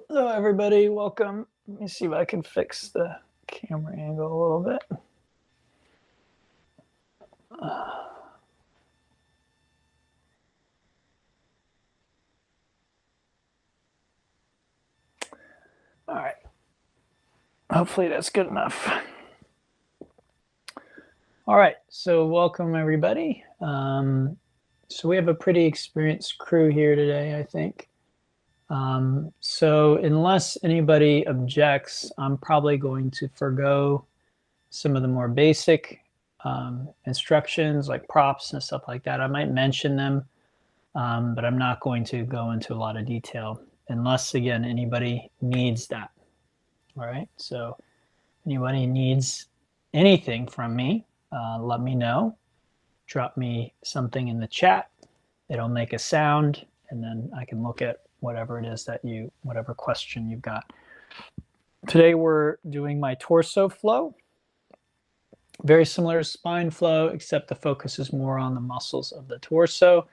Hello, everybody. Welcome. Let me see if I can fix the camera angle a little bit. All right. Hopefully that's good enough. All right. So welcome, everybody. So we have a pretty experienced crew here today, I think. So unless anybody objects, I'm probably going to forgo some of the more basic instructions like props and stuff like that. I might mention them, but I'm not going to go into a lot of detail unless, again, anybody needs that. All right, so anybody needs anything from me, let me know. Drop me something in the chat. It'll make a sound, and then I can look at whatever it is that whatever question you've got. Today we're doing my torso flow. Very similar to spine flow, except the focus is more on the muscles of the torso.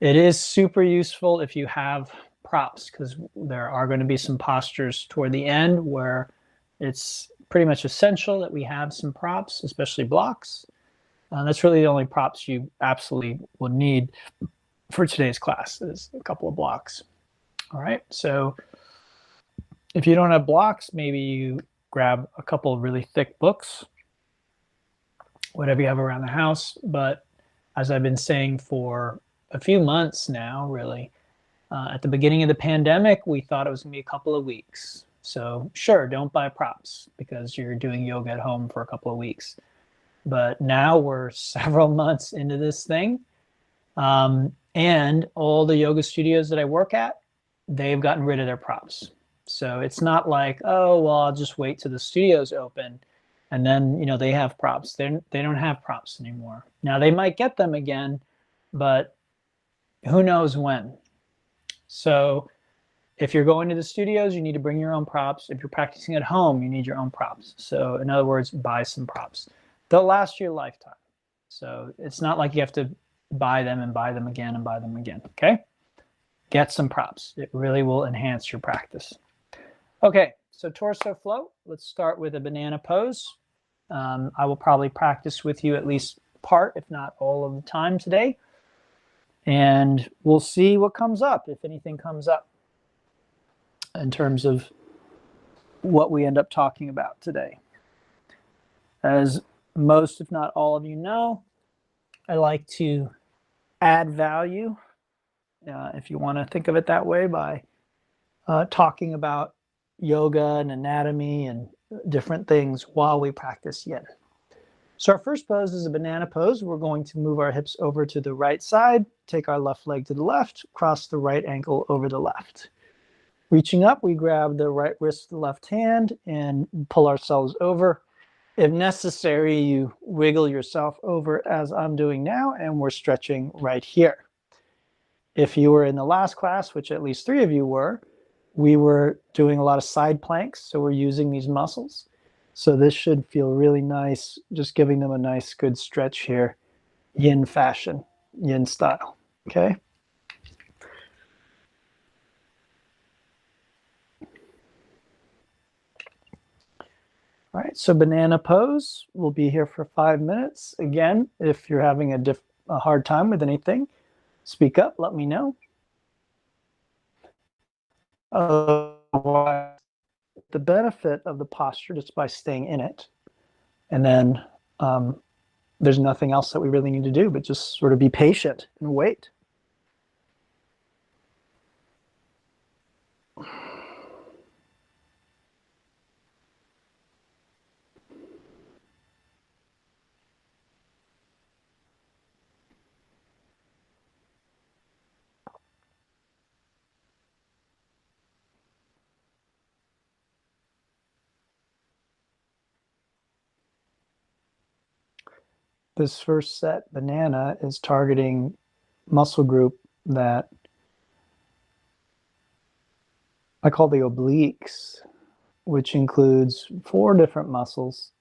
It is super useful if you have props, because there are going to be some postures toward the end where it's pretty much essential that we have some props, especially blocks. That's really the only props you absolutely will need for today's class is a couple of blocks. All right, so if you don't have blocks, maybe you grab a couple of really thick books, whatever you have around the house. But as I've been saying for a few months now, really, at the beginning of the pandemic, we thought it was going to be a couple of weeks. So sure, don't buy props because you're doing yoga at home for a couple of weeks. But now we're several months into this thing. And all the yoga studios that I work at, they've gotten rid of their props. So it's not like, oh, well, I'll just wait till the studio's open and then, you know, they have props. They don't have props anymore. Now they might get them again, but who knows when. So if you're going to the studios, you need to bring your own props. If you're practicing at home, you need your own props. So in other words, buy some props. They'll last you a lifetime. So it's not like you have to buy them and buy them again and buy them again, okay? Get some props. It really will enhance your practice. Okay, so torso flow. Let's start with a banana pose. I will probably practice with you at least part, if not all of the time today. And we'll see what comes up, if anything comes up, in terms of what we end up talking about today. As most, if not all of you know, I like to add value, if you want to think of it that way, by talking about yoga and anatomy and different things while we practice yin. So our first pose is a banana pose. We're going to move our hips over to the right side, take our left leg to the left, cross the right ankle over the left. Reaching up, we grab the right wrist with the left hand and pull ourselves over. If necessary, you wiggle yourself over as I'm doing now, and we're stretching right here. If you were in the last class, which at least 3 of you were, we were doing a lot of side planks, so we're using these muscles. So this should feel really nice, just giving them a nice good stretch here, yin fashion, yin style, okay? All right, so banana pose. We'll be here for 5 minutes. Again, if you're having a hard time with anything, speak up, let me know. The benefit of the posture just by staying in it, and then there's nothing else that we really need to do but just sort of be patient and wait. This first set, banana, is targeting muscle group that I call the obliques, which includes 4 different muscles.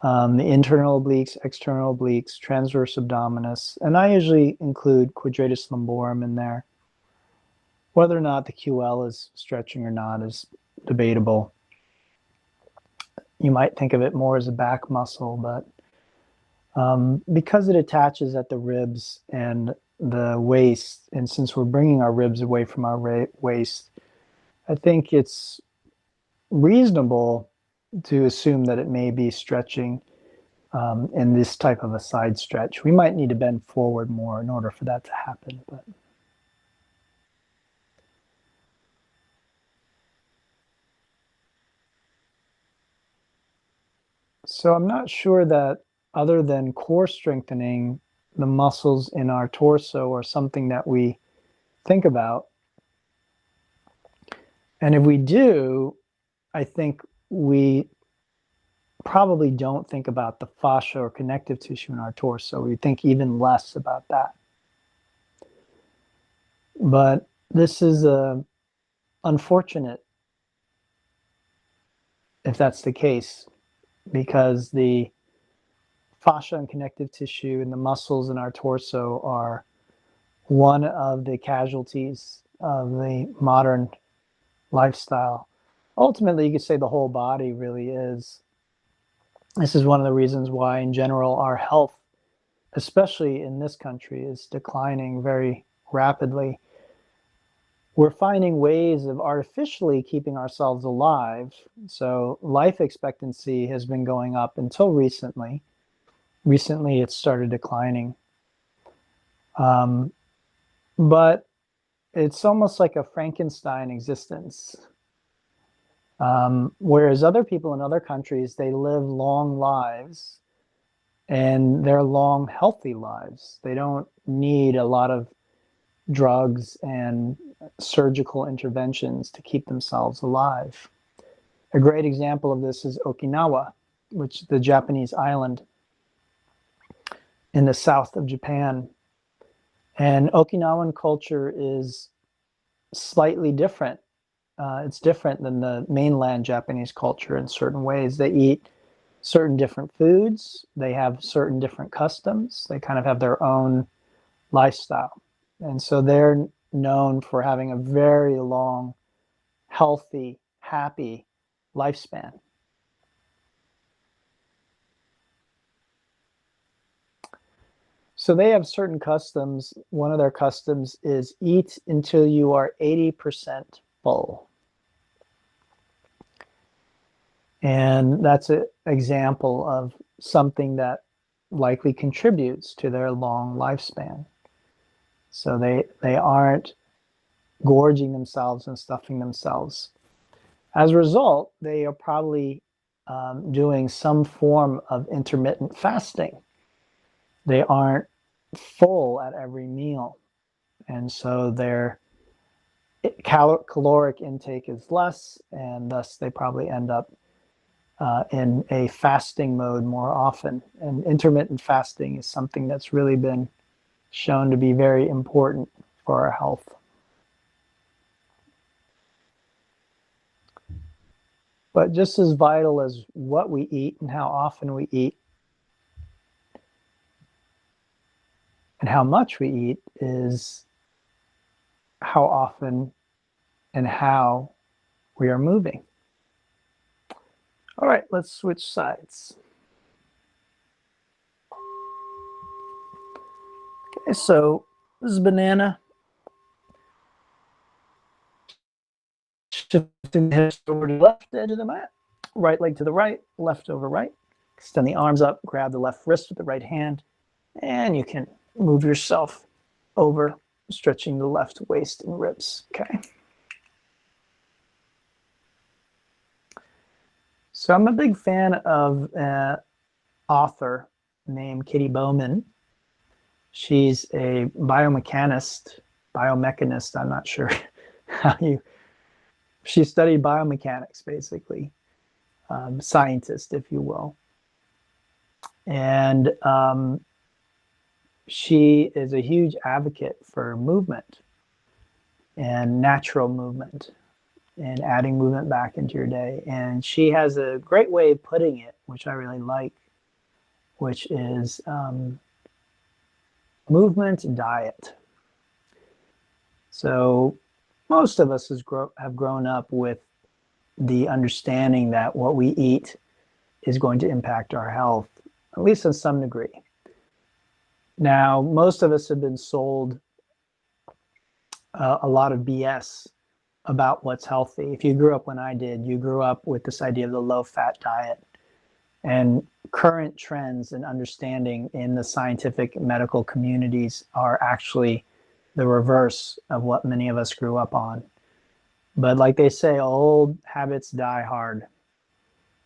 The internal obliques, external obliques, transverse abdominis, and I usually include quadratus lumborum in there. Whether or not the QL is stretching or not is debatable. You might think of it more as a back muscle, but because it attaches at the ribs and the waist, and since we're bringing our ribs away from our waist, I think it's reasonable to assume that it may be stretching in this type of a side stretch. We might need to bend forward more in order for that to happen. But so I'm not sure that other than core strengthening, the muscles in our torso are something that we think about. And if we do, I think we probably don't think about the fascia or connective tissue in our torso. We think even less about that. But this is unfortunate if that's the case, because the fascia and connective tissue and the muscles in our torso are one of the casualties of the modern lifestyle. Ultimately, you could say the whole body really is. This is one of the reasons why, in general, our health, especially in this country, is declining very rapidly. We're finding ways of artificially keeping ourselves alive. So life expectancy has been going up until recently. Recently, it started declining. But it's almost like a Frankenstein existence. Whereas other people in other countries, they live long lives and they're long, healthy lives. They don't need a lot of drugs and surgical interventions to keep themselves alive. A great example of this is Okinawa, which is the Japanese island in the south of Japan. And Okinawan culture is slightly different. It's different than the mainland Japanese culture in certain ways. They eat certain different foods. They have certain different customs. They kind of have their own lifestyle. And so they're known for having a very long, healthy, happy lifespan. So they have certain customs. One of their customs is eat until you are 80% full. And that's an example of something that likely contributes to their long lifespan. So they aren't gorging themselves and stuffing themselves. As a result, they are probably doing some form of intermittent fasting. They aren't full at every meal. And so their caloric intake is less, and thus they probably end up in a fasting mode more often. And intermittent fasting is something that's really been shown to be very important for our health. But just as vital as what we eat and how often we eat and how much we eat is how often and how we are moving. All right, let's switch sides. Okay, so this is banana. Shifting the hips over to the left edge of the mat. Right leg to the right, left over right. Extend the arms up, grab the left wrist with the right hand, and you can move yourself over, stretching the left waist and ribs. Okay. So I'm a big fan of an author named Katie Bowman. She's a biomechanist, I'm not sure how she studied biomechanics, basically, scientist, if you will. And she is a huge advocate for movement and natural movement and adding movement back into your day. And she has a great way of putting it, which I really like, which is movement diet. So most of us have grown up with the understanding that what we eat is going to impact our health, at least in some degree. Now, most of us have been sold a lot of BS about what's healthy. If you grew up when I did, you grew up with this idea of the low-fat diet. And current trends and understanding in the scientific medical communities are actually the reverse of what many of us grew up on. But like they say, old habits die hard.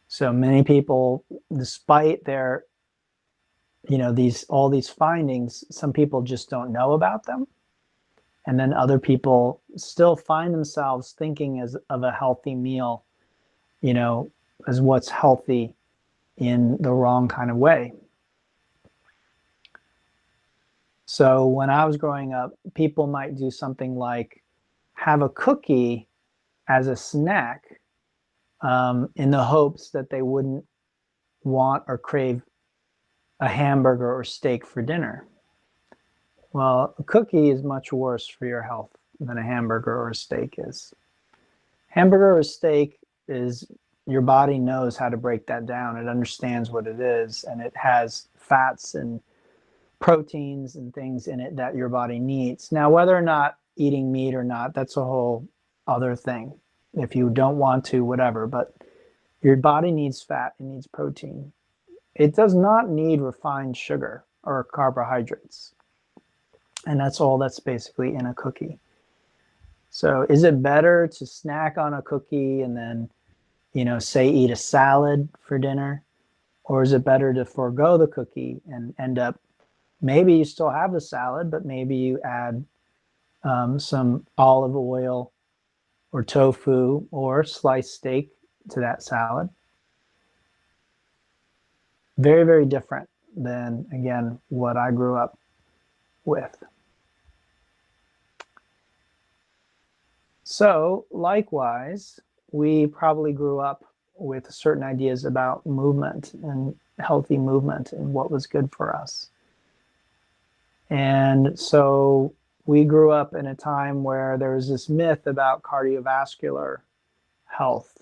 So many people, despite their, all these findings, some people just don't know about them. And then other people still find themselves thinking of a healthy meal, as what's healthy in the wrong kind of way. So when I was growing up, people might do something like have a cookie as a snack in the hopes that they wouldn't want or crave a hamburger or steak for dinner. Well, a cookie is much worse for your health than a hamburger or a steak is. Hamburger or steak is, your body knows how to break that down. It understands what it is, and it has fats and proteins and things in it that your body needs. Now, whether or not eating meat or not, that's a whole other thing. If you don't want to, whatever, but your body needs fat, it needs protein. It does not need refined sugar or carbohydrates. And that's all that's basically in a cookie. So is it better to snack on a cookie and then, say eat a salad for dinner? Or is it better to forego the cookie and end up, maybe you still have the salad, but maybe you add some olive oil or tofu or sliced steak to that salad? Very, very different than, again, what I grew up with. So likewise, we probably grew up with certain ideas about movement and healthy movement and what was good for us. And so we grew up in a time where there was this myth about cardiovascular health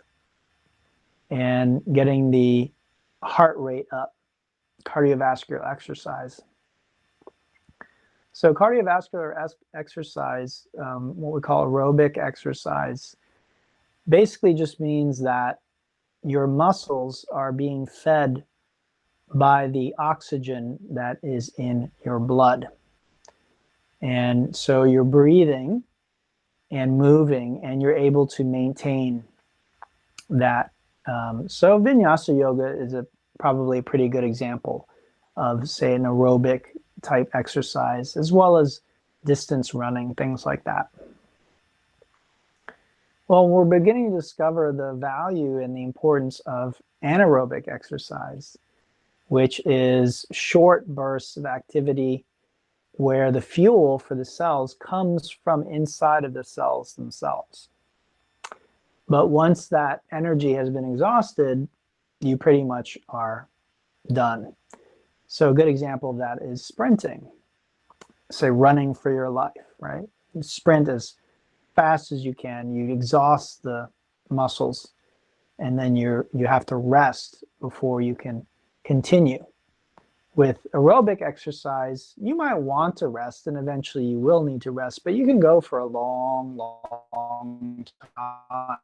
and getting the heart rate up, cardiovascular exercise. So cardiovascular exercise, what we call aerobic exercise, basically just means that your muscles are being fed by the oxygen that is in your blood. And so you're breathing and moving, and you're able to maintain that. So Vinyasa yoga is probably a pretty good example of, say, an aerobic type exercise, as well as distance running, things like that. Well, we're beginning to discover the value and the importance of anaerobic exercise, which is short bursts of activity where the fuel for the cells comes from inside of the cells themselves. But once that energy has been exhausted, you pretty much are done. So a good example of that is sprinting. Say running for your life, right? You sprint as fast as you can, you exhaust the muscles, and then you have to rest before you can continue. With aerobic exercise, you might want to rest, and eventually you will need to rest, but you can go for a long, long time,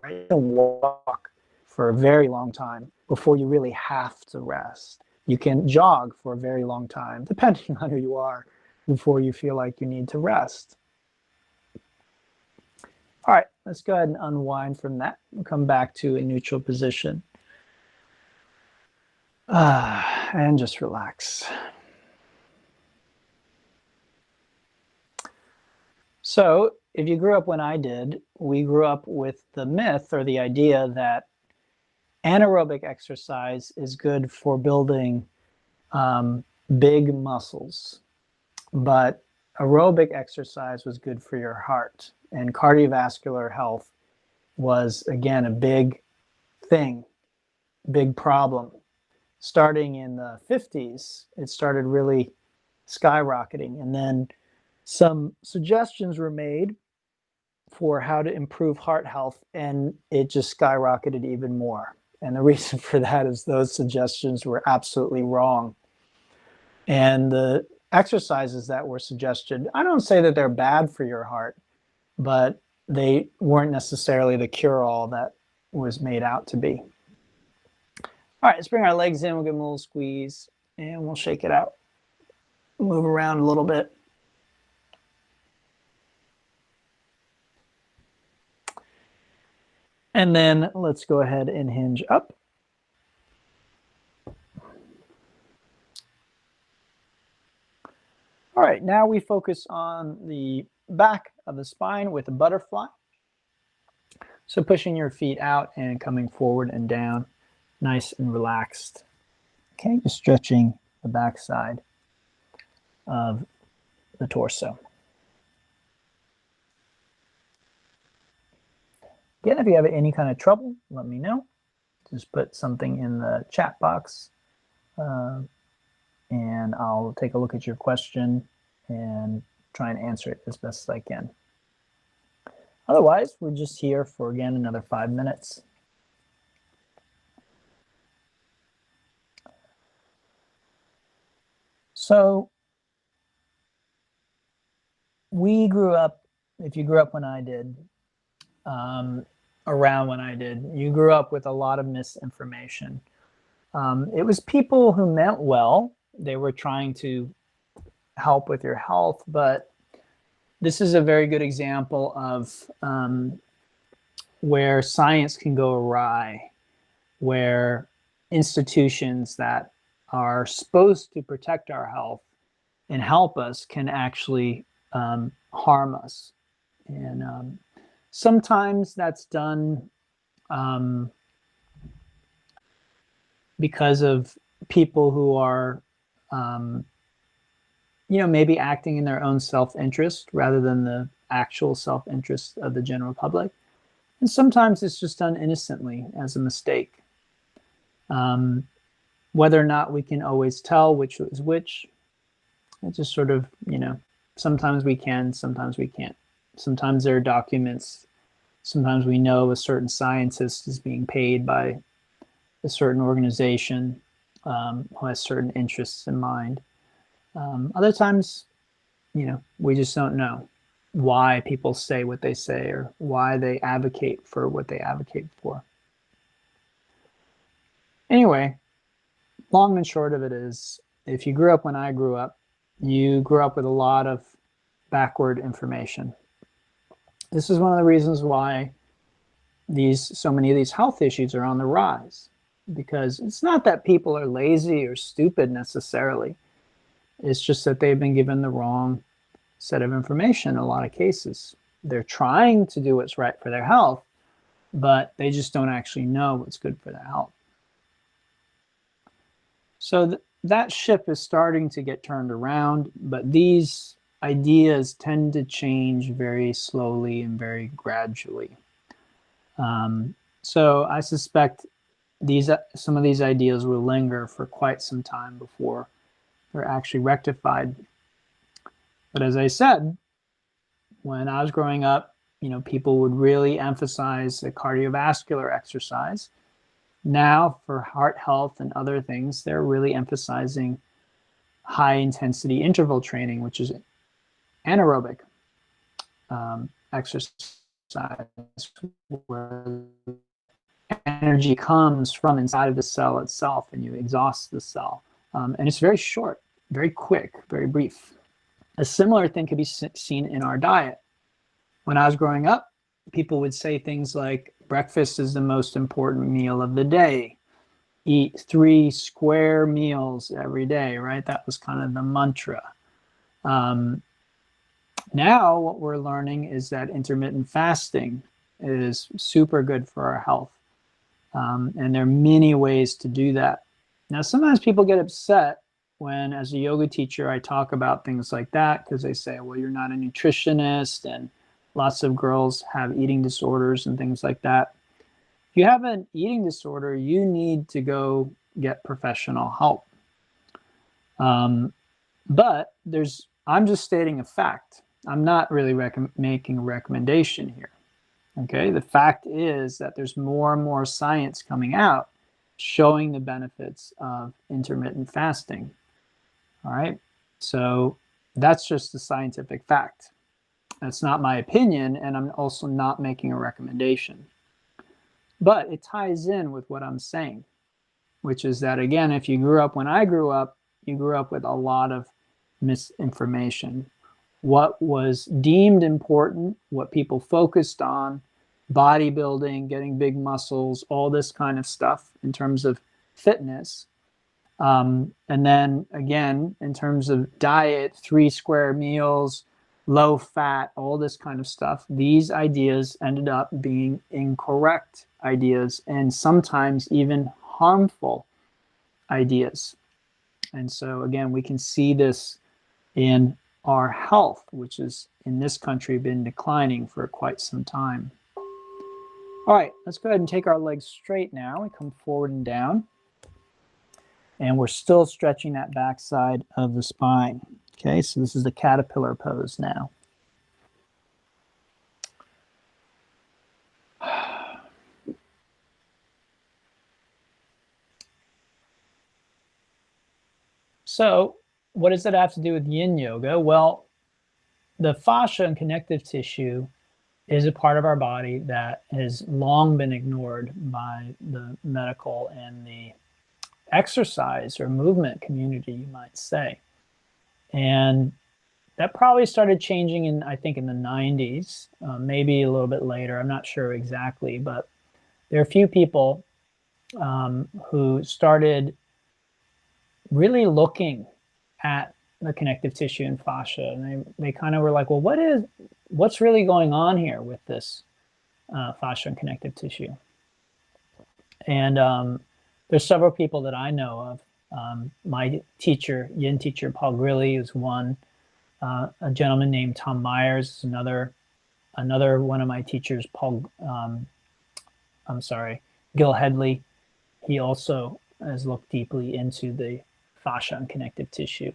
right? You can walk for a very long time before you really have to rest. You can jog for a very long time, depending on who you are, before you feel like you need to rest. All right, let's go ahead and unwind from that. We'll come back to a neutral position. And just relax. So if you grew up when I did, we grew up with the myth or the idea that anaerobic exercise is good for building big muscles, but aerobic exercise was good for your heart, and cardiovascular health was, again, a big thing, big problem. Starting in the 50s, it started really skyrocketing, and then some suggestions were made for how to improve heart health, and it just skyrocketed even more. And the reason for that is those suggestions were absolutely wrong. And the exercises that were suggested, I don't say that they're bad for your heart, but they weren't necessarily the cure-all that was made out to be. All right, let's bring our legs in. We'll give them a little squeeze, and we'll shake it out. Move around a little bit. And then let's go ahead and hinge up. All right, now we focus on the back of the spine with a butterfly. So pushing your feet out and coming forward and down, nice and relaxed. Okay, just stretching the back side of the torso. Again, if you have any kind of trouble, let me know. Just put something in the chat box and I'll take a look at your question and try and answer it as best as I can. Otherwise, we're just here for, again, another 5 minutes. So we grew up, if you grew up when I did, around when I did, you grew up with a lot of misinformation. It was people who meant well. They were trying to help with your health, but this is a very good example of where science can go awry, where institutions that are supposed to protect our health and help us can actually harm us. And sometimes that's done because of people who are, maybe acting in their own self-interest rather than the actual self-interest of the general public. And sometimes it's just done innocently as a mistake. Whether or not we can always tell which is which, it's just sort of, sometimes we can, sometimes we can't. Sometimes there are documents. Sometimes we know a certain scientist is being paid by a certain organization who has certain interests in mind. Other times, we just don't know why people say what they say or why they advocate for what they advocate for. Anyway, long and short of it is, if you grew up when I grew up, you grew up with a lot of backward information. This is one of the reasons why so many of these health issues are on the rise, because it's not that people are lazy or stupid necessarily. It's just that they've been given the wrong set of information in a lot of cases. They're trying to do what's right for their health, but they just don't actually know what's good for their health. So that ship is starting to get turned around, but these ideas tend to change very slowly and very gradually. So I suspect some of these ideas will linger for quite some time before they're actually rectified. But as I said, when I was growing up, people would really emphasize the cardiovascular exercise. Now, for heart health and other things, they're really emphasizing high-intensity interval training, which is anaerobic exercise, where energy comes from inside of the cell itself, and you exhaust the cell. And it's very short, very quick, very brief. A similar thing could be seen in our diet. When I was growing up, people would say things like, breakfast is the most important meal of the day. Eat 3 square meals every day, right? That was kind of the mantra. Now what we're learning is that intermittent fasting is super good for our health. And there are many ways to do that. Now, sometimes people get upset when, as a yoga teacher, I talk about things like that, because they say, well, you're not a nutritionist, and lots of girls have eating disorders and things like that. If you have an eating disorder, you need to go get professional help. But I'm just stating a fact. I'm not really making a recommendation here. Okay, the fact is that there's more and more science coming out showing the benefits of intermittent fasting. All right, so that's just the scientific fact. That's not my opinion, and I'm also not making a recommendation. But it ties in with what I'm saying, which is that, again, if you grew up when I grew up, you grew up with a lot of misinformation. What was deemed important, what people focused on, bodybuilding, getting big muscles, all this kind of stuff in terms of fitness. And then again, in terms of diet, 3 square meals, low fat, all this kind of stuff, these ideas ended up being incorrect ideas and sometimes even harmful ideas. And so again, we can see this in our health, which has in this country been declining for quite some time. All right, let's go ahead and take our legs straight now. We come forward and down. And we're still stretching that backside of the spine. Okay, so this is the caterpillar pose now. So what does that have to do with yin yoga? Well, the fascia and connective tissue is a part of our body that has long been ignored by the medical and the exercise or movement community, you might say. And that probably started changing in, I think, in the 90s, maybe a little bit later. I'm not sure exactly, but there are a few people who started really looking at the connective tissue and fascia, and they kind of were like, well, what's really going on here with this fascia and connective tissue? And there's several people that I know of. My teacher, Yin teacher, Paul Grilly, is one. A gentleman named Tom Myers is another one of my teachers, Gil Headley. He also has looked deeply into the fascia and connective tissue.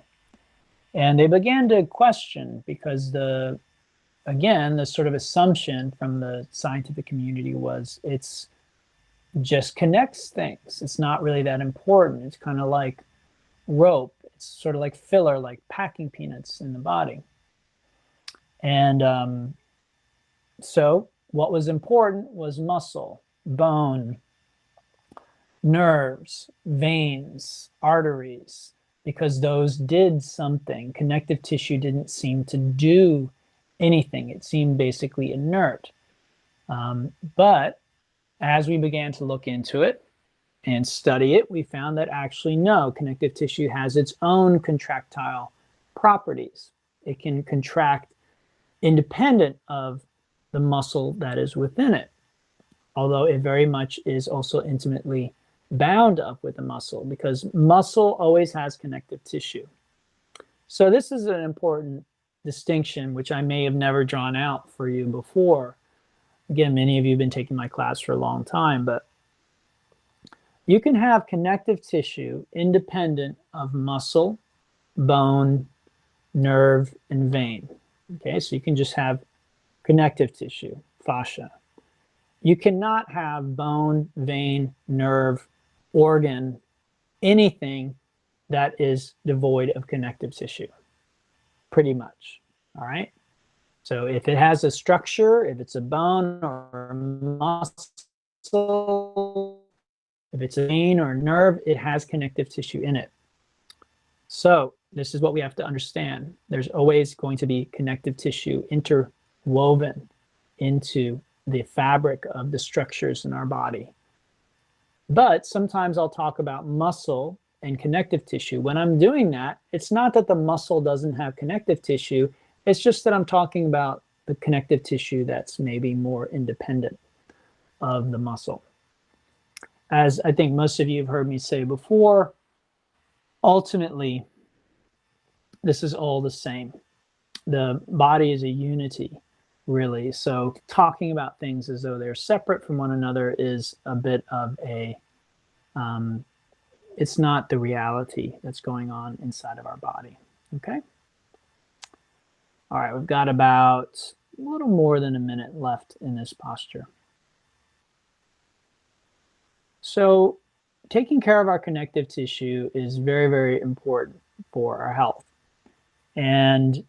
And they began to question because the sort of assumption from the scientific community was it's just connects things. It's not really that important. It's kind of like rope. It's sort of like filler, like packing peanuts in the body. And so what was important was muscle, bone, nerves, veins, arteries, because those did something. Connective tissue didn't seem to do anything. It seemed basically inert. But as we began to look into it and study it, we found that actually no, connective tissue has its own contractile properties. It can contract independent of the muscle that is within it, although it very much is also intimately bound up with the muscle because muscle always has connective tissue. So this is an important distinction, which I may have never drawn out for you before. Again, many of you have been taking my class for a long time, but you can have connective tissue independent of muscle, bone, nerve, and vein. Okay, so you can just have connective tissue, fascia. You cannot have bone, vein, nerve, organ, anything that is devoid of connective tissue, pretty much, all right? So if it has a structure, if it's a bone or a muscle, if it's a vein or a nerve, it has connective tissue in it. So this is what we have to understand. There's always going to be connective tissue interwoven into the fabric of the structures in our body. But sometimes I'll talk about muscle and connective tissue. When I'm doing that, it's not that the muscle doesn't have connective tissue, it's just that I'm talking about the connective tissue that's maybe more independent of the muscle. As I think most of you have heard me say before, ultimately, this is all the same. The body is a unity, really. So talking about things as though they're separate from one another is a bit of a, it's not the reality that's going on inside of our body, okay? All right, we've got about a little more than a minute left in this posture. So taking care of our connective tissue is very, very important for our health. And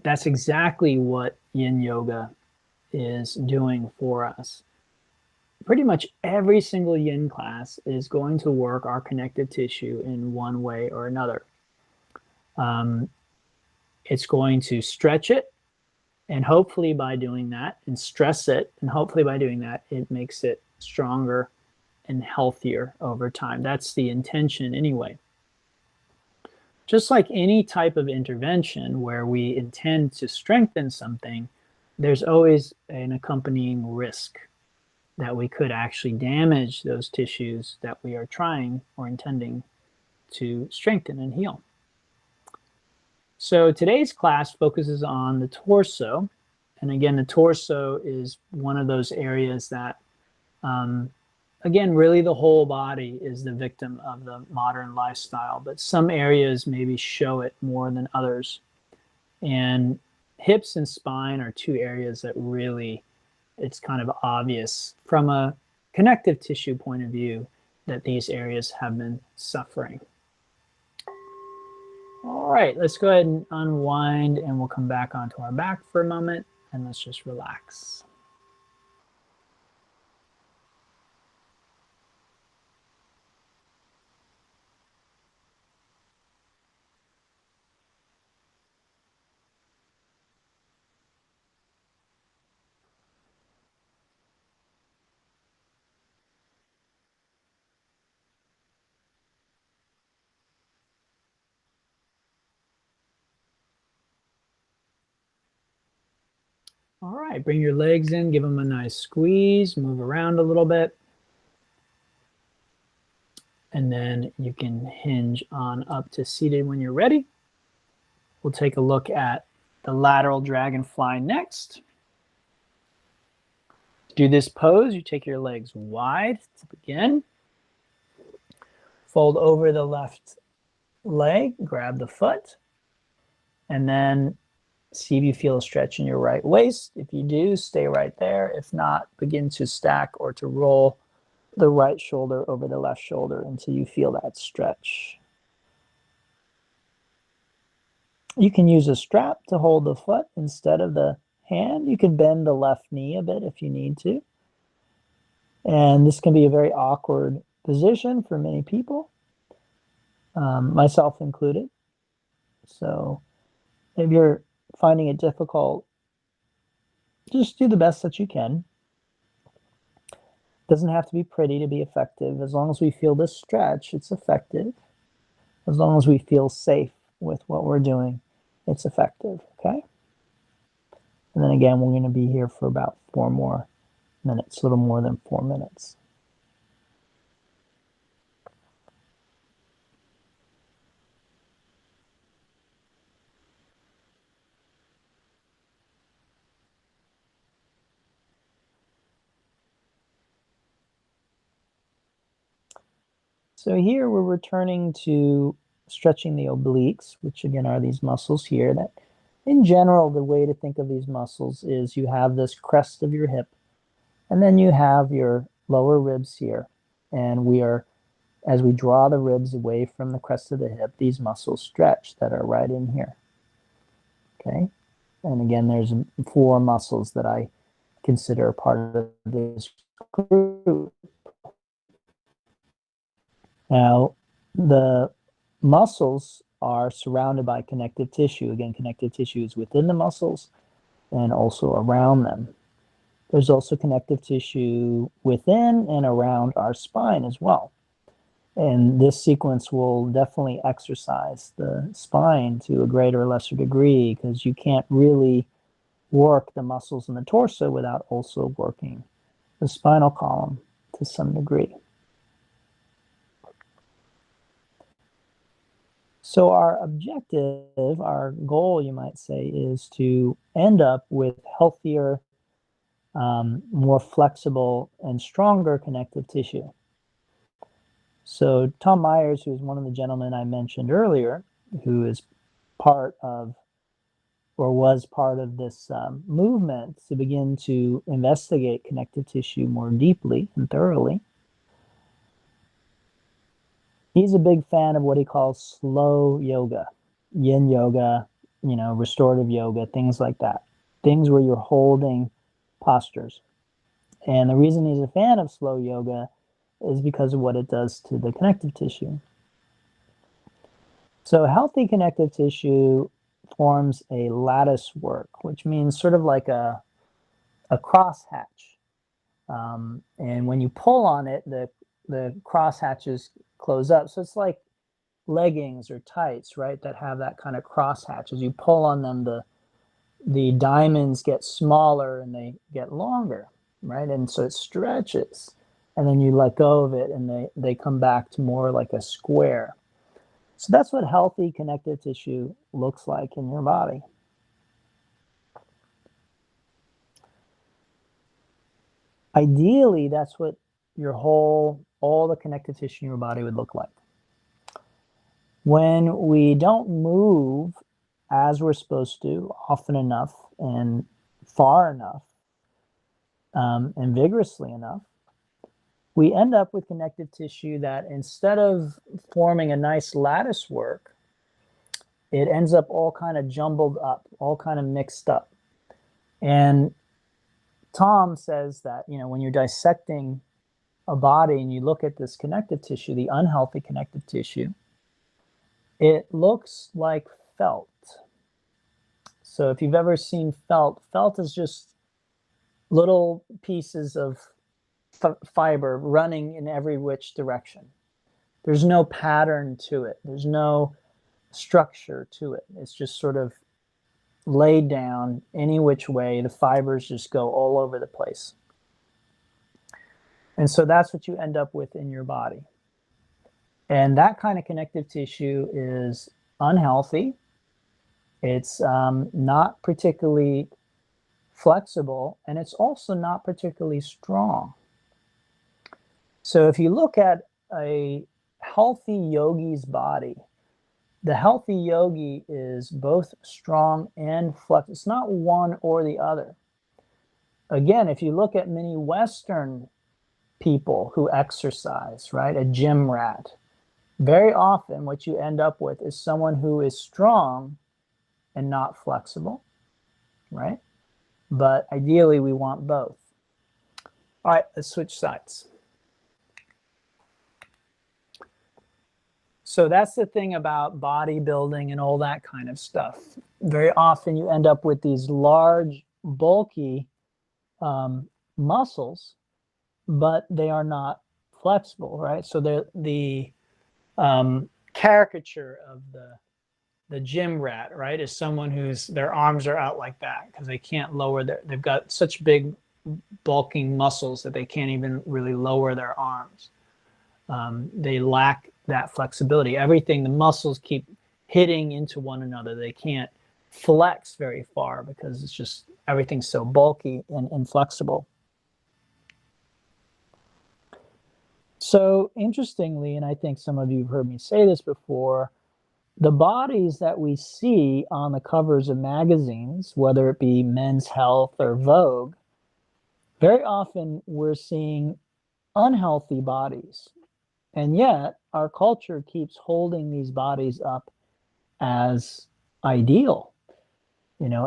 that's exactly what Yin Yoga is doing for us. Pretty much every single Yin class is going to work our connective tissue in one way or another. It's going to stretch it, and hopefully by doing that, and stress it, and hopefully by doing that, it makes it stronger and healthier over time. That's the intention anyway. Just like any type of intervention where we intend to strengthen something, there's always an accompanying risk that we could actually damage those tissues that we are trying or intending to strengthen and heal. So today's class focuses on the torso. And again, the torso is one of those areas that, again, really the whole body is the victim of the modern lifestyle, but some areas maybe show it more than others. And hips and spine are two areas that really, it's kind of obvious from a connective tissue point of view that these areas have been suffering. All right, let's go ahead and unwind, and we'll come back onto our back for a moment, and let's just relax. All right, bring your legs in, give them a nice squeeze, move around a little bit. And then you can hinge on up to seated when you're ready. We'll take a look at the lateral dragonfly next. To do this pose, you take your legs wide to begin. Fold over the left leg, grab the foot, and then see if you feel a stretch in your right waist. If you do, stay right there. If not, begin to stack or to roll the right shoulder over the left shoulder until you feel that stretch. You can use a strap to hold the foot instead of the hand. You can bend the left knee a bit if you need to. And this can be a very awkward position for many people, myself included. So if you're finding it difficult, just do the best that you can. It doesn't have to be pretty to be effective. As long as we feel this stretch, it's effective. As long as we feel safe with what we're doing, it's effective, okay? And then again, we're going to be here for about 4 more minutes, a little more than 4 minutes. So here we're returning to stretching the obliques, which again are these muscles here. That, in general, the way to think of these muscles is you have this crest of your hip, and then you have your lower ribs here. And we are, as we draw the ribs away from the crest of the hip, these muscles stretch that are right in here. Okay? And again, there's 4 muscles that I consider part of this group. Now, the muscles are surrounded by connective tissue. Again, connective tissue is within the muscles and also around them. There's also connective tissue within and around our spine as well. And this sequence will definitely exercise the spine to a greater or lesser degree, because you can't really work the muscles in the torso without also working the spinal column to some degree. So our objective, our goal, you might say, is to end up with healthier, more flexible and stronger connective tissue. So Tom Myers, who is one of the gentlemen I mentioned earlier, who is part of or was part of this movement to begin to investigate connective tissue more deeply and thoroughly. He's a big fan of what he calls slow yoga, yin yoga, restorative yoga, things like that. Things where you're holding postures. And the reason he's a fan of slow yoga is because of what it does to the connective tissue. So healthy connective tissue forms a lattice work, which means sort of like a crosshatch. And when you pull on it, the crosshatches close up. So it's like leggings or tights, right, that have that kind of crosshatch. As you pull on them, the diamonds get smaller and they get longer, right? And so it stretches. And then you let go of it and they come back to more like a square. So that's what healthy connective tissue looks like in your body. Ideally, that's what all the connective tissue in your body would look like. When we don't move as we're supposed to, often enough and far enough, and vigorously enough, we end up with connective tissue that instead of forming a nice lattice work, it ends up all kind of jumbled up, all kind of mixed up. And Tom says that, when you're dissecting a body and you look at this connective tissue, the unhealthy connective tissue, it looks like felt. So if you've ever seen felt is just little pieces of fiber running in every which direction. There's no pattern to it. There's no structure to it. It's just sort of laid down any which way. The fibers just go all over the place. And so that's what you end up with in your body. And that kind of connective tissue is unhealthy. It's not particularly flexible, and it's also not particularly strong. So if you look at a healthy yogi's body, the healthy yogi is both strong and flexible. It's not one or the other. Again, if you look at many Western people who exercise, right, a gym rat, very often what you end up with is someone who is strong and not flexible, right? But ideally, we want both. All right, let's switch sides. So that's the thing about bodybuilding and all that kind of stuff. Very often you end up with these large, bulky muscles, but they are not flexible, right? So the caricature of the gym rat, right, is someone whose their arms are out like that because they can't lower they've got such big bulking muscles that they can't even really lower their arms. They lack that flexibility. Everything, the muscles keep hitting into one another. They can't flex very far because it's just everything's so bulky and inflexible. So interestingly, and I think some of you have heard me say this before, the bodies that we see on the covers of magazines, whether it be Men's Health or Vogue, very often we're seeing unhealthy bodies. And yet our culture keeps holding these bodies up as ideal,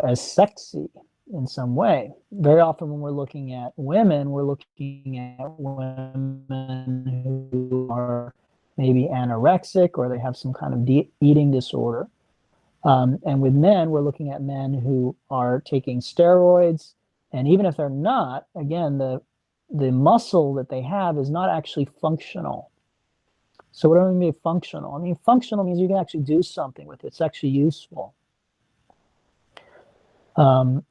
as sexy in some way. Very often when we're looking at women, we're looking at women who are maybe anorexic or they have some kind of eating disorder. And with men, we're looking at men who are taking steroids. And even if they're not, again, the muscle that they have is not actually functional. So what do I mean by functional? I mean, functional means you can actually do something with it. It's actually useful.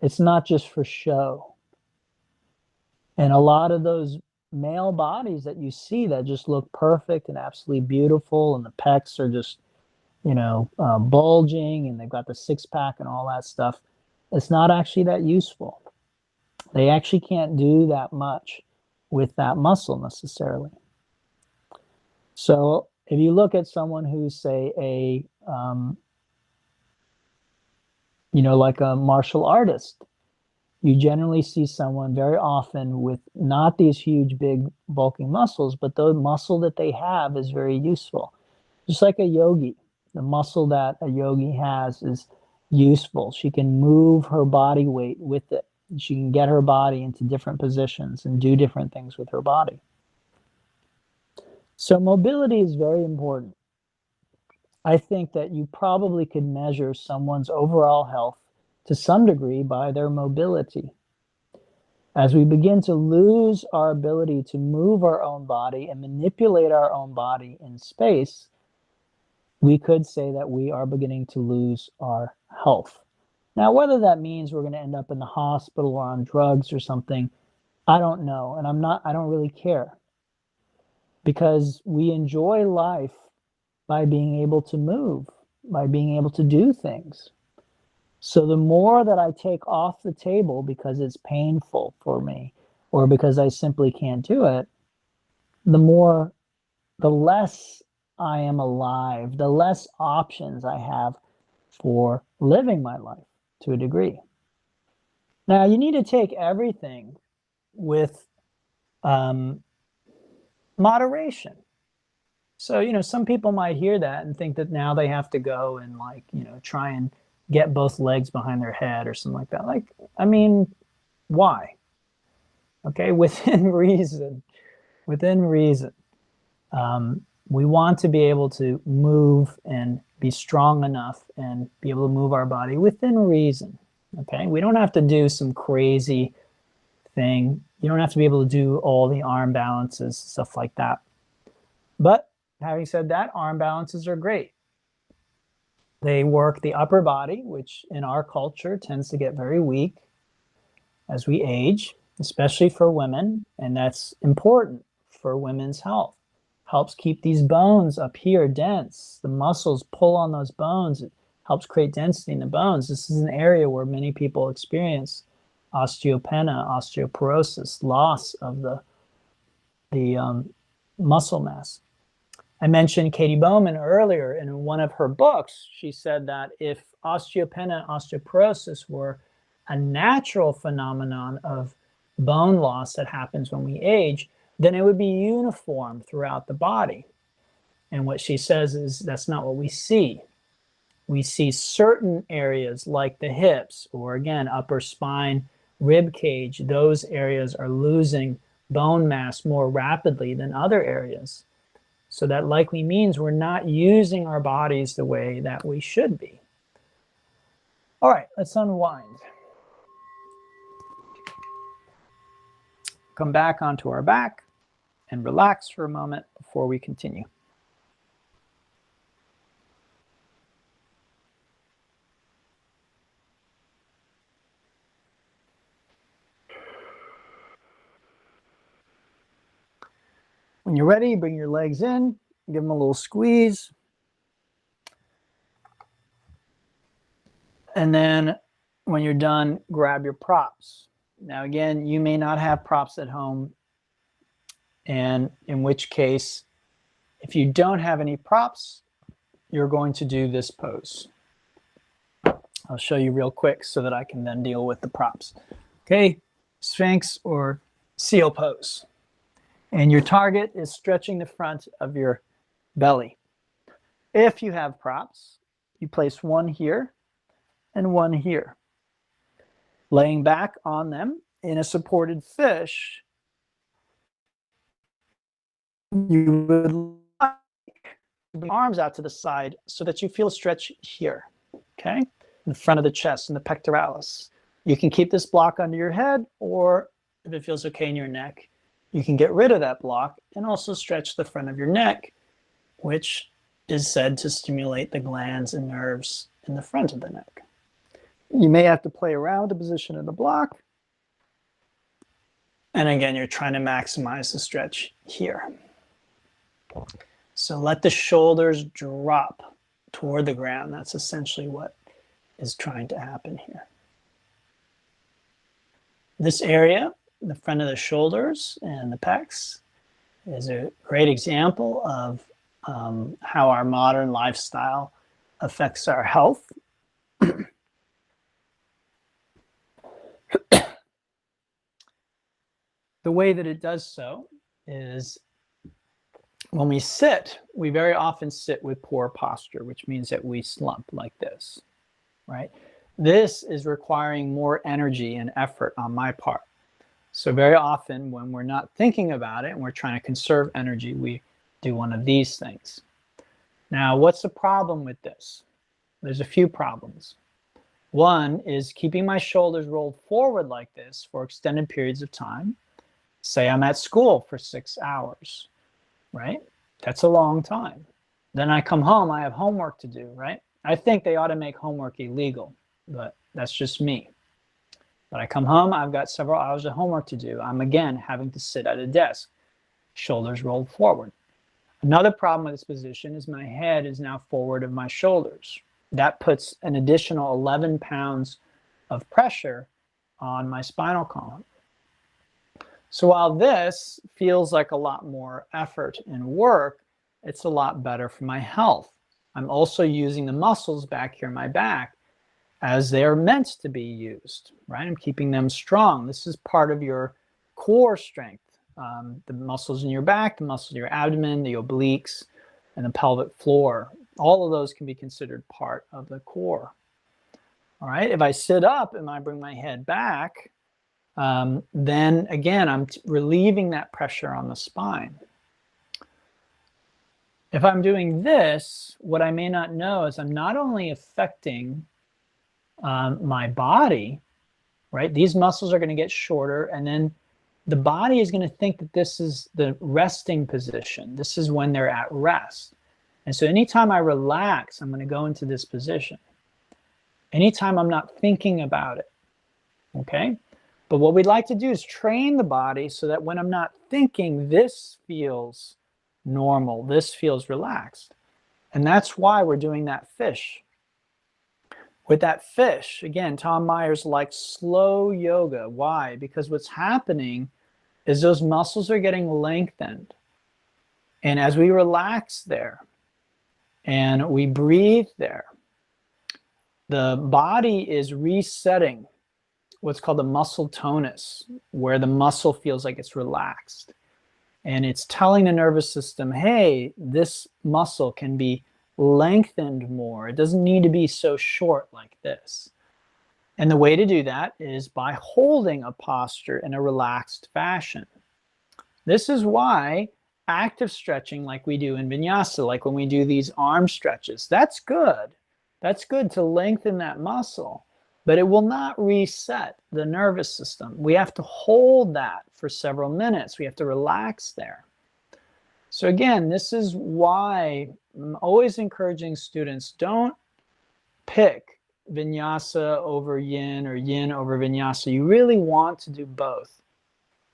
It's not just for show. And a lot of those male bodies that you see that just look perfect and absolutely beautiful, and the pecs are just, bulging, and they've got the six-pack and all that stuff, it's not actually that useful. They actually can't do that much with that muscle necessarily. So if you look at someone who's, say, You know, like a martial artist, you generally see someone very often with not these huge, big, bulking muscles, but the muscle that they have is very useful. Just like a yogi, the muscle that a yogi has is useful. She can move her body weight with it. She can get her body into different positions and do different things with her body. So mobility is very important. I think that you probably could measure someone's overall health to some degree by their mobility. As we begin to lose our ability to move our own body and manipulate our own body in space, we could say that we are beginning to lose our health. Now, whether that means we're going to end up in the hospital or on drugs or something, I don't know. And I don't really care, because we enjoy life by being able to move, by being able to do things. So the more that I take off the table because it's painful for me or because I simply can't do it, the less I am alive, the less options I have for living my life to a degree. Now, you need to take everything with moderation. So, you know, some people might hear that and think that now they have to go and, like, you know, try and get both legs behind their head or something like that. Like, I mean, why? Okay, within reason, within reason. We want to be able to move and be strong enough and be able to move our body within reason. Okay, we don't have to do some crazy thing. You don't have to be able to do all the arm balances, stuff like that. But having said that, arm balances are great. They work the upper body, which in our culture tends to get very weak as we age, especially for women, and that's important for women's health. Helps keep these bones up here dense. The muscles pull on those bones. It helps create density in the bones. This is an area where many people experience osteopenia, osteoporosis, loss of the muscle mass. I mentioned Katie Bowman earlier, and in one of her books, she said that if osteopenia, osteoporosis were a natural phenomenon of bone loss that happens when we age, then it would be uniform throughout the body. And what she says is that's not what we see. We see certain areas like the hips, or again, upper spine, rib cage, those areas are losing bone mass more rapidly than other areas. So that likely means we're not using our bodies the way that we should be. All right, let's unwind. Come back onto our back and relax for a moment before we continue. When you're ready, bring your legs in, give them a little squeeze. And then when you're done, grab your props. Now, again, you may not have props at home, and in which case, if you don't have any props, you're going to do this pose. I'll show you real quick so that I can then deal with the props. Okay, Sphinx or seal pose. And your target is stretching the front of your belly. If you have props, you place one here and one here. Laying back on them in a supported fish, you would like the arms out to the side so that you feel a stretch here, okay? In front of the chest and the pectoralis. You can keep this block under your head, or if it feels okay in your neck, you can get rid of that block and also stretch the front of your neck, which is said to stimulate the glands and nerves in the front of the neck. You may have to play around with the position of the block. And again, you're trying to maximize the stretch here. So let the shoulders drop toward the ground. That's essentially what is trying to happen here. This area, the front of the shoulders and the pecs, is a great example of how our modern lifestyle affects our health. The way that it does so is when we sit, we very often sit with poor posture, which means that we slump like this, right? This is requiring more energy and effort on my part. So very often when we're not thinking about it and we're trying to conserve energy, we do one of these things. Now, what's the problem with this? There's a few problems. One is keeping my shoulders rolled forward like this for extended periods of time. Say I'm at school for 6 hours, right? That's a long time. Then I come home, I have homework to do, right? I think they ought to make homework illegal, but that's just me. But I come home, I've got several hours of homework to do. I'm again having to sit at a desk, shoulders rolled forward. Another problem with this position is my head is now forward of my shoulders. That puts an additional 11 pounds of pressure on my spinal column. So while this feels like a lot more effort and work, it's a lot better for my health. I'm also using the muscles back here in my back as they're meant to be used, right? I'm keeping them strong. This is part of your core strength. The muscles in your back, the muscles in your abdomen, the obliques, and the pelvic floor. All of those can be considered part of the core. All right, if I sit up and I bring my head back, then again, I'm relieving that pressure on the spine. If I'm doing this, what I may not know is I'm not only affecting my body, right? These muscles are going to get shorter, and then the body is going to think that this is the resting position. This is when they're at rest. And so anytime I relax, I'm going to go into this position. Anytime I'm not thinking about it, okay? But what we'd like to do is train the body so that when I'm not thinking, this feels normal, this feels relaxed. And that's why we're doing that fish. With that fish, again, Tom Myers likes slow yoga. Why? Because what's happening is those muscles are getting lengthened. And as we relax there and we breathe there, the body is resetting what's called the muscle tonus, where the muscle feels like it's relaxed. And it's telling the nervous system, hey, this muscle can be lengthened more. It doesn't need to be so short like this. And the way to do that is by holding a posture in a relaxed fashion. This is why active stretching like we do in vinyasa, like when we do these arm stretches, that's good. That's good to lengthen that muscle, but it will not reset the nervous system. We have to hold that for several minutes. We have to relax there. So again, this is why I'm always encouraging students, don't pick vinyasa over yin or yin over vinyasa. You really want to do both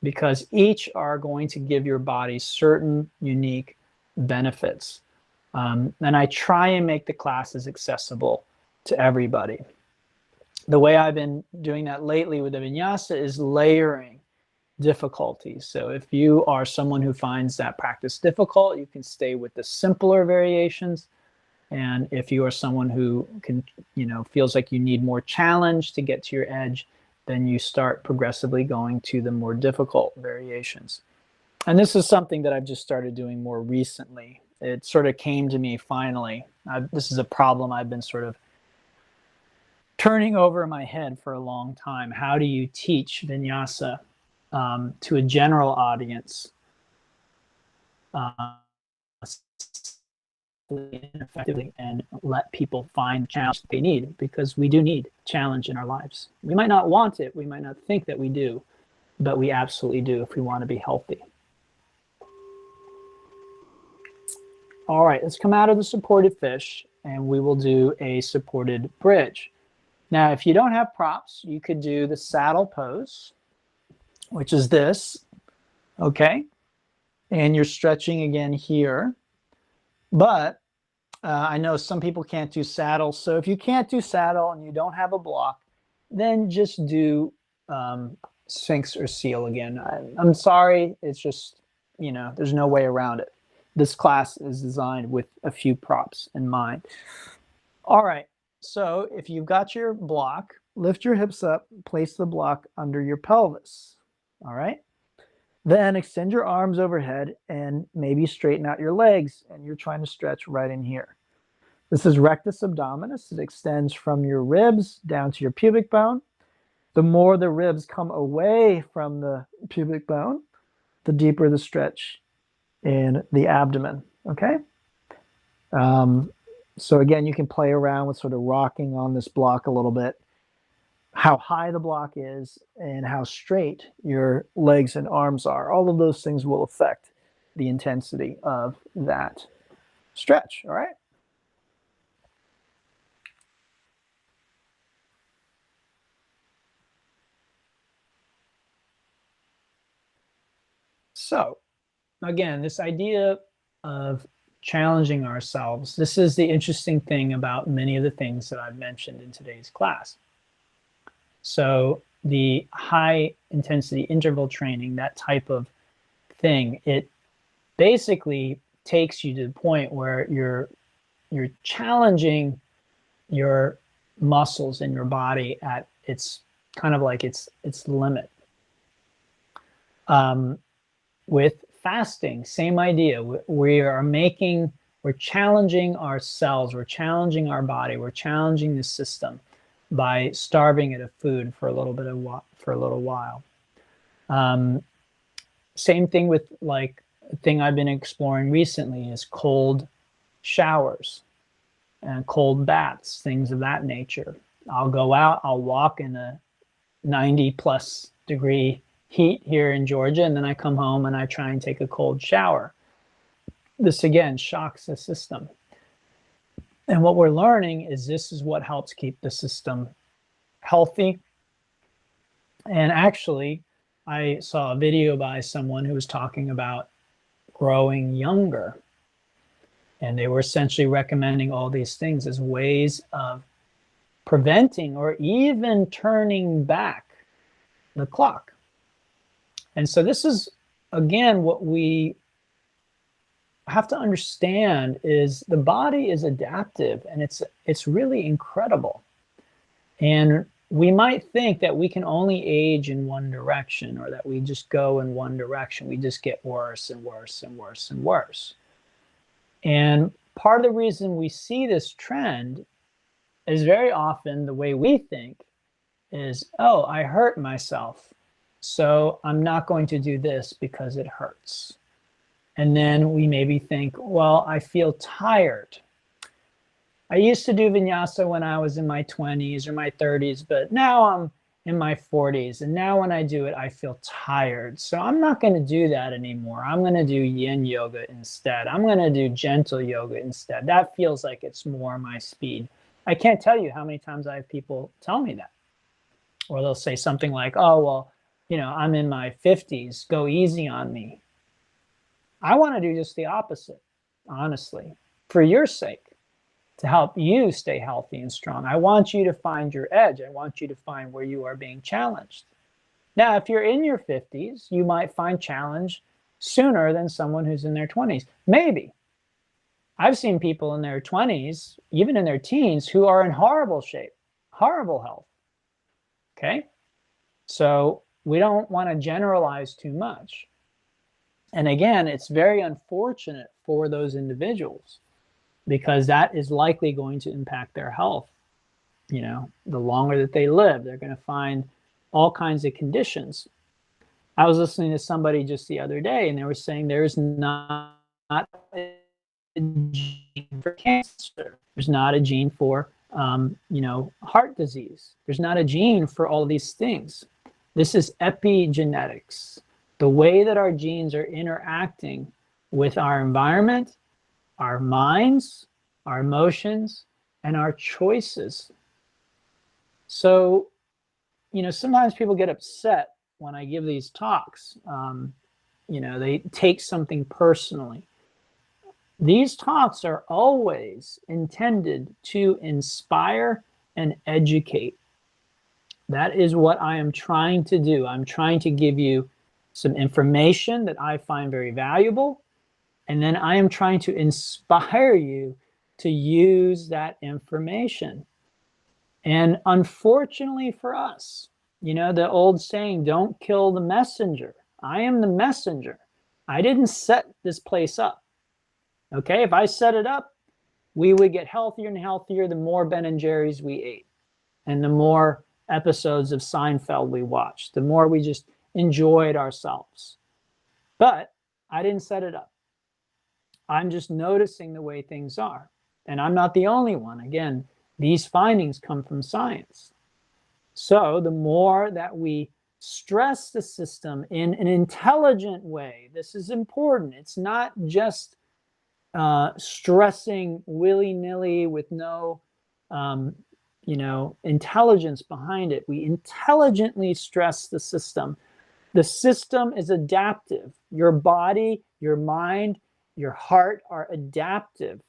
because each are going to give your body certain unique benefits. And I try and make the classes accessible to everybody. The way I've been doing that lately with the vinyasa is layering difficulties. So if you are someone who finds that practice difficult, you can stay with the simpler variations. And if you are someone who can, feels like you need more challenge to get to your edge, then you start progressively going to the more difficult variations. And this is something that I've just started doing more recently. It sort of came to me finally. This is a problem I've been sort of turning over in my head for a long time. How do you teach vinyasa to a general audience effectively and let people find challenge they need, because we do need challenge in our lives. We might not want it, we might not think that we do, but we absolutely do if we want to be healthy. All right, let's come out of the supported fish and we will do a supported bridge. Now, if you don't have props, you could do the saddle pose, which is this, okay? And you're stretching again here. But I know some people can't do saddle. So if you can't do saddle and you don't have a block, then just do Sphinx or Seal again. I'm sorry, it's just, there's no way around it. This class is designed with a few props in mind. All right, so if you've got your block, lift your hips up, place the block under your pelvis, all right? Then extend your arms overhead and maybe straighten out your legs, and you're trying to stretch right in here. This is rectus abdominis. It extends from your ribs down to your pubic bone. The more the ribs come away from the pubic bone, the deeper the stretch in the abdomen, okay? So again, you can play around with sort of rocking on this block a little bit, how high the block is and how straight your legs and arms are. All of those things will affect the intensity of that stretch, all right? So again, this idea of challenging ourselves, this is the interesting thing about many of the things that I've mentioned in today's class. So the high intensity interval training, that type of thing, it basically takes you to the point where you're challenging your muscles in your body at its kind of like its limit. With fasting, same idea. We're challenging ourselves, we're challenging our body, we're challenging the system by starving it of food for a little while. Same thing with, like, a thing I've been exploring recently is cold showers and cold baths, things of that nature. I'll go out, I'll walk in a 90+ degree heat here in Georgia, and then I come home and I try and take a cold shower. This again shocks the system. And what we're learning is this is what helps keep the system healthy. And actually, I saw a video by someone who was talking about growing younger. And they were essentially recommending all these things as ways of preventing or even turning back the clock. And so this is, again, what we have to understand is the body is adaptive, and it's really incredible. And we might think that we can only age in one direction, or that we just go in one direction. We just get worse and worse and worse and worse. And part of the reason we see this trend is very often the way we think is, oh, I hurt myself, so I'm not going to do this because it hurts. And then we maybe think, well, I feel tired. I used to do vinyasa when I was in my 20s or my 30s, but now I'm in my 40s. And now when I do it, I feel tired. So I'm not going to do that anymore. I'm going to do yin yoga instead. I'm going to do gentle yoga instead. That feels like it's more my speed. I can't tell you how many times I have people tell me that. Or they'll say something like, oh, well, I'm in my 50s, go easy on me. I want to do just the opposite, honestly, for your sake, to help you stay healthy and strong. I want you to find your edge. I want you to find where you are being challenged. Now, if you're in your 50s, you might find challenge sooner than someone who's in their 20s. Maybe. I've seen people in their 20s, even in their teens, who are in horrible shape, horrible health. Okay? So we don't want to generalize too much. And again, it's very unfortunate for those individuals because that is likely going to impact their health. The longer that they live, they're going to find all kinds of conditions. I was listening to somebody just the other day, and they were saying there's not a gene for cancer. There's not a gene for, heart disease. There's not a gene for all these things. This is epigenetics. The way that our genes are interacting with our environment, our minds, our emotions, and our choices. So, sometimes people get upset when I give these talks. They take something personally. These talks are always intended to inspire and educate. That is what I am trying to do. I'm trying to give you some information that I find very valuable, and then I am trying to inspire you to use that information. And unfortunately for us, the old saying, don't kill the messenger. I am the messenger. I didn't set this place up. Okay, if I set it up, we would get healthier and healthier the more Ben and Jerry's we ate, and the more episodes of Seinfeld we watched, the more we just enjoyed ourselves. But I didn't set it up. I'm just noticing the way things are. And I'm not the only one. Again, these findings come from science. So the more that we stress the system in an intelligent way, this is important. It's not just stressing willy-nilly with no intelligence behind it. We intelligently stress the system. The system is adaptive. Your body, your mind, your heart are adaptive.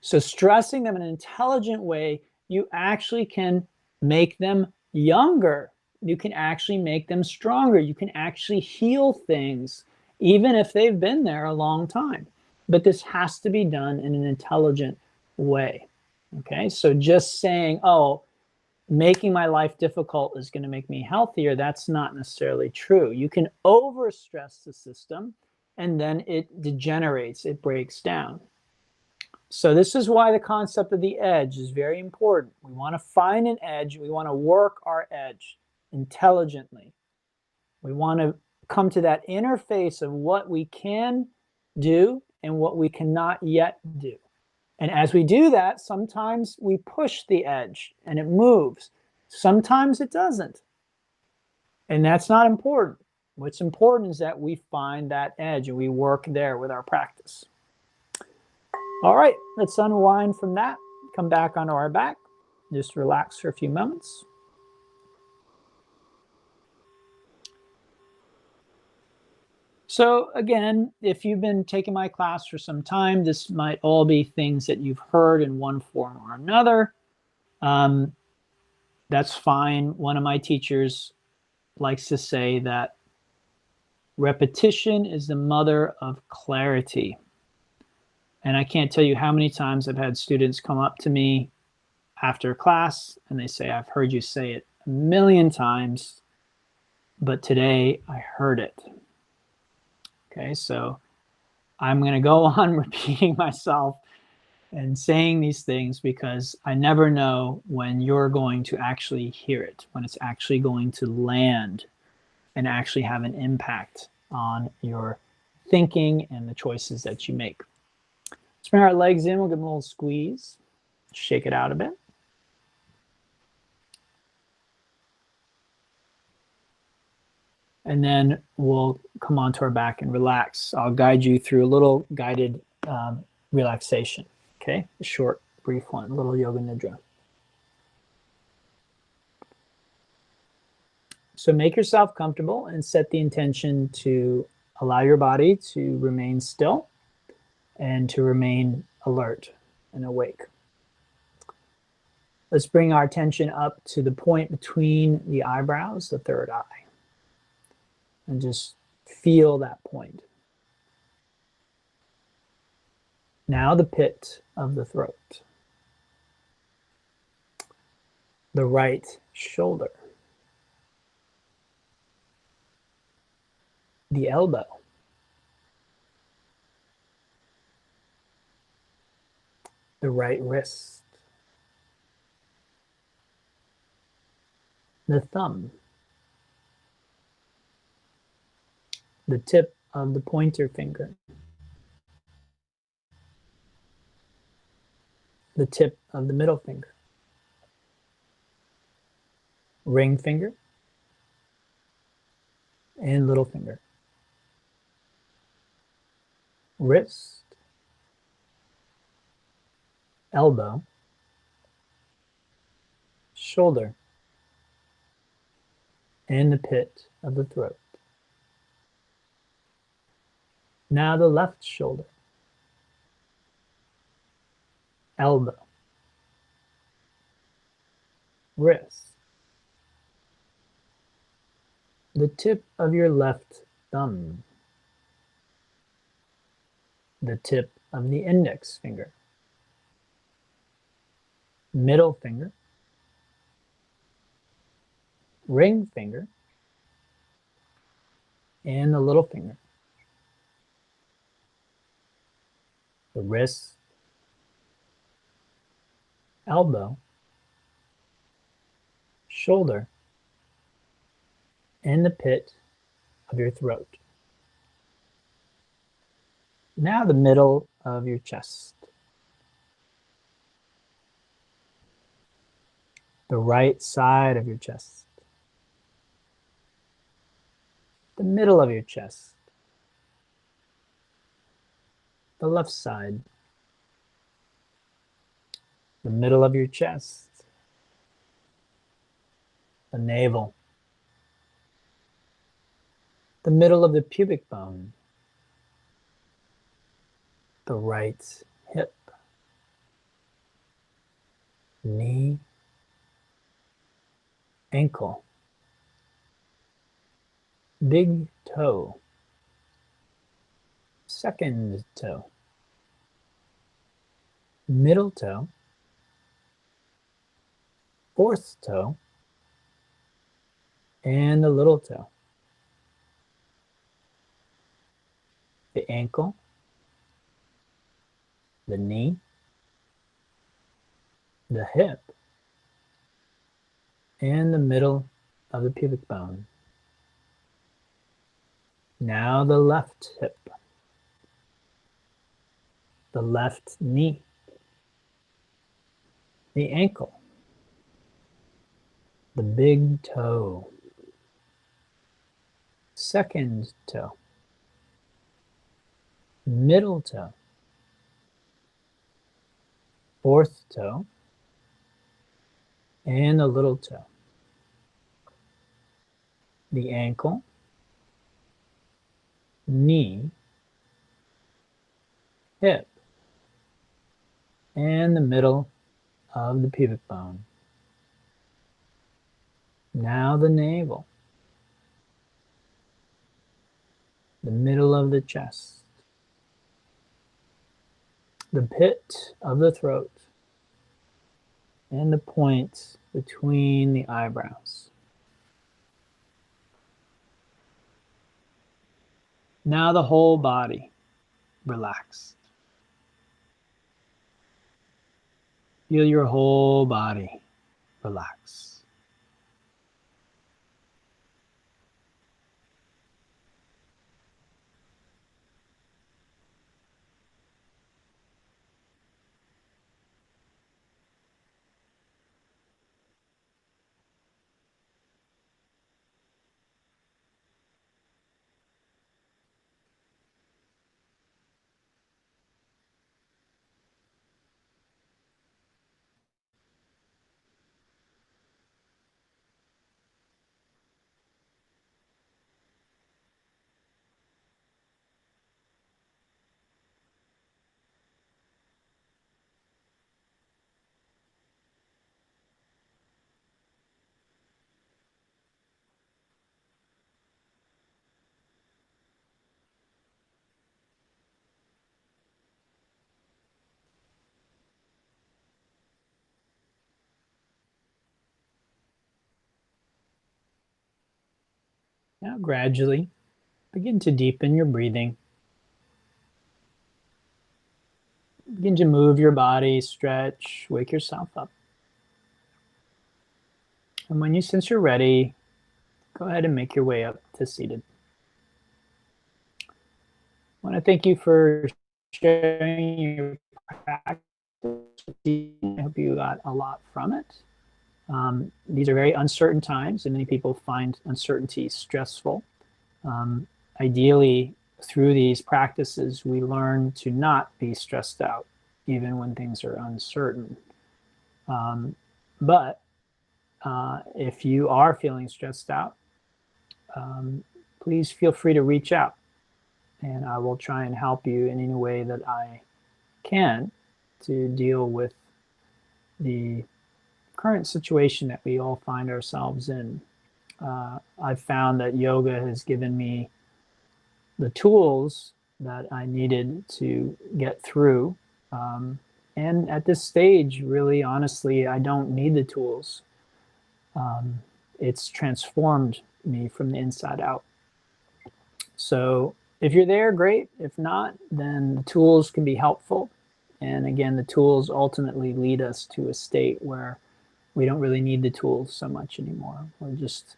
So stressing them in an intelligent way, you actually can make them younger. You can actually make them stronger. You can actually heal things, even if they've been there a long time. But this has to be done in an intelligent way. Okay, so just saying, oh, making my life difficult is going to make me healthier, that's not necessarily true. You can overstress the system and then it degenerates, it breaks down. So this is why the concept of the edge is very important. We want to find an edge. We want to work our edge intelligently. We want to come to that interface of what we can do and what we cannot yet do. And as we do that, sometimes we push the edge and it moves. Sometimes it doesn't. And that's not important. What's important is that we find that edge and we work there with our practice. All right, let's unwind from that. Come back onto our back. Just relax for a few moments. So again, if you've been taking my class for some time, this might all be things that you've heard in one form or another. That's fine. One of my teachers likes to say that repetition is the mother of clarity. And I can't tell you how many times I've had students come up to me after class and they say, I've heard you say it a million times, but today I heard it. Okay, so I'm going to go on repeating myself and saying these things because I never know when you're going to actually hear it, when it's actually going to land and actually have an impact on your thinking and the choices that you make. Let's bring our legs in. We'll give them a little squeeze. Shake it out a bit. And then we'll come onto our back and relax. I'll guide you through a little guided relaxation. Okay, a short, brief one, a little yoga nidra. So make yourself comfortable and set the intention to allow your body to remain still and to remain alert and awake. Let's bring our attention up to the point between the eyebrows, the third eye, and just feel that point. Now the pit of the throat, the right shoulder, the elbow, the right wrist, the thumb, the tip of the pointer finger, the tip of the middle finger, ring finger, and little finger, wrist, elbow, shoulder, and the pit of the throat. Now the left shoulder, elbow, wrist, the tip of your left thumb, the tip of the index finger, middle finger, ring finger, and the little finger, the wrist, elbow, shoulder, and the pit of your throat. Now the middle of your chest, the right side of your chest, the middle of your chest, the left side, the middle of your chest, the navel, the middle of the pubic bone, the right hip, knee, ankle, big toe, second toe, middle toe, fourth toe, and the little toe, the ankle, the knee, the hip, and the middle of the pubic bone. Now the left hip, the left knee, the ankle, the big toe, second toe, middle toe, fourth toe, and the little toe, the ankle, knee, hip, and the middle of the pubic bone. Now the navel, the middle of the chest, the pit of the throat, and the point between the eyebrows. Now the whole body relaxed. Feel your whole body relax. Now gradually begin to deepen your breathing. Begin to move your body, stretch, wake yourself up. And when you sense you're ready, go ahead and make your way up to seated. I want to thank you for sharing your practice. I hope you got a lot from it. These are very uncertain times, and many people find uncertainty stressful. Ideally, through these practices, we learn to not be stressed out, even when things are uncertain. But if you are feeling stressed out, please feel free to reach out, and I will try and help you in any way that I can to deal with the current situation that we all find ourselves in. I've found that yoga has given me the tools that I needed to get through. And at this stage, really, honestly, I don't need the tools. It's transformed me from the inside out. So if you're there, great. If not, then the tools can be helpful. And again, the tools ultimately lead us to a state where we don't really need the tools so much anymore. We're just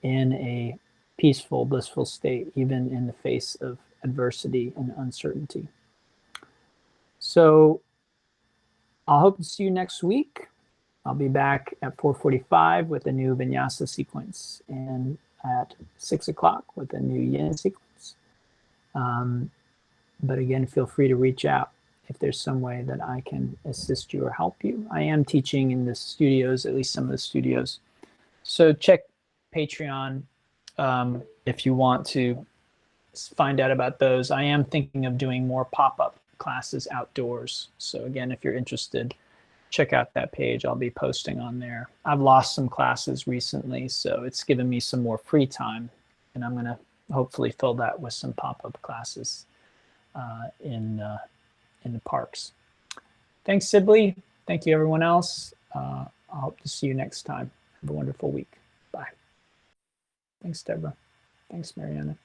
in a peaceful, blissful state, even in the face of adversity and uncertainty. So I'll hope to see you next week. I'll be back at 4:45 with a new vinyasa sequence and at 6 o'clock with a new yin sequence. But again, feel free to reach out if there's some way that I can assist you or help you. I am teaching in the studios, at least some of the studios. So check Patreon if you want to find out about those. I am thinking of doing more pop-up classes outdoors. So again, if you're interested, check out that page. I'll be posting on there. I've lost some classes recently, so it's given me some more free time, and I'm going to hopefully fill that with some pop-up classes in the parks. Thanks, Sibley. Thank you, everyone else. I hope to see you next time. Have a wonderful week. Bye. Thanks, Deborah. Thanks, Mariana.